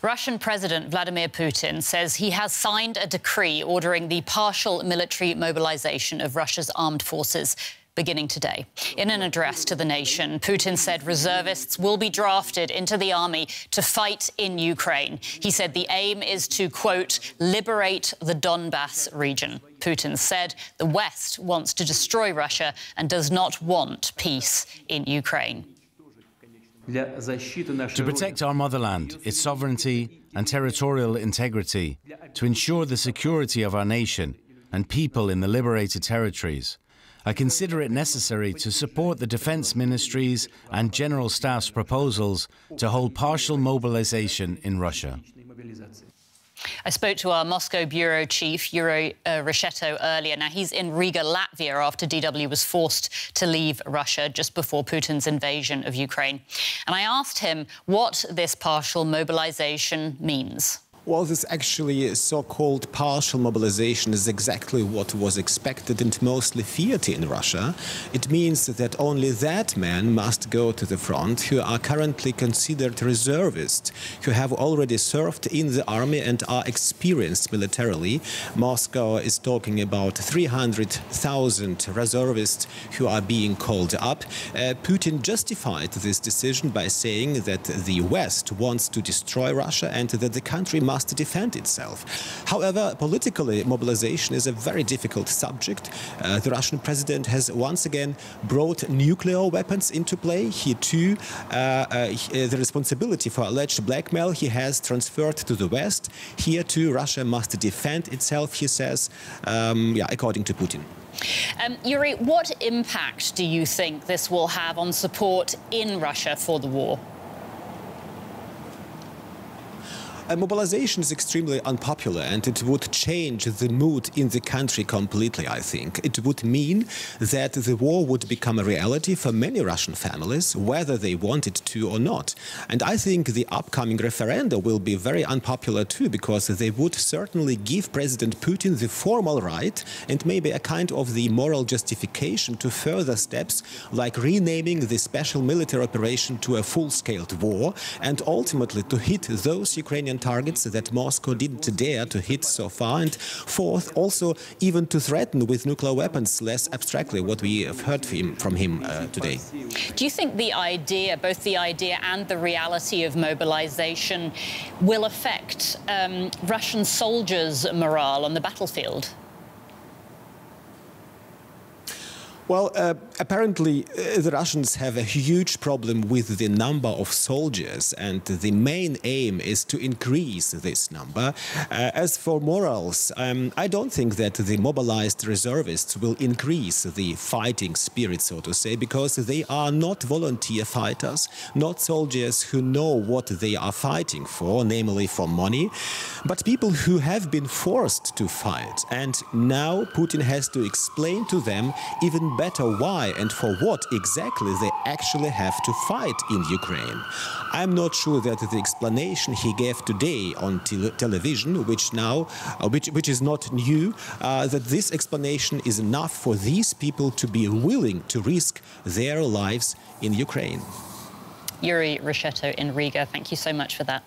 Russian President Vladimir Putin says he has signed a decree ordering the partial military mobilization of Russia's armed forces beginning today. In an address to the nation, Putin said reservists will be drafted into the army to fight in Ukraine. He said the aim is to, quote, liberate the Donbas region. Putin said the West wants to destroy Russia and does not want peace in Ukraine. To protect our motherland, its sovereignty and territorial integrity, to ensure the security of our nation and people in the liberated territories, I consider it necessary to support the Defense Ministry's and General Staff's proposals to hold partial mobilization in Russia. I spoke to our Moscow bureau chief, Yuri Reshetto, earlier. Now, he's in Riga, Latvia, after DW was forced to leave Russia just before Putin's invasion of Ukraine. And I asked him what this partial mobilization means. Well, this actually so-called partial mobilization is exactly what was expected and mostly feared in Russia. It means that only that men must go to the front who are currently considered reservists, who have already served in the army and are experienced militarily. Moscow is talking about 300,000 reservists who are being called up. Putin justified this decision by saying that the West wants to destroy Russia and that the country must defend itself. However, politically, mobilization is a very difficult subject. The Russian president has once again brought nuclear weapons into play. He too, the responsibility for alleged blackmail he has transferred to the West. Here too, Russia must defend itself, he says, according to Putin. Yuri, what impact do you think this will have on support in Russia for the war? Mobilization is extremely unpopular and it would change the mood in the country completely, I think. It would mean that the war would become a reality for many Russian families, whether they want it to or not. And I think the upcoming referenda will be very unpopular too, because they would certainly give President Putin the formal right and maybe a kind of the moral justification to further steps like renaming the special military operation to a full-scale war and ultimately to hit those Ukrainian targets that Moscow didn't dare to hit so far, and fourth, also even to threaten with nuclear weapons less abstractly, what we have heard from him today. Do you think the idea, both the idea and the reality of mobilization, will affect Russian soldiers' morale on the battlefield? Well, apparently the Russians have a huge problem with the number of soldiers, and the main aim is to increase this number. As for morals, I don't think that the mobilized reservists will increase the fighting spirit, so to say, because they are not volunteer fighters, not soldiers who know what they are fighting for, namely for money, but people who have been forced to fight. And now Putin has to explain to them even better why and for what exactly they actually have to fight in Ukraine. I'm not sure that the explanation he gave today on television, which is not new, that this explanation is enough for these people to be willing to risk their lives in Ukraine. Yuri Reshetto in Riga, thank you so much for that.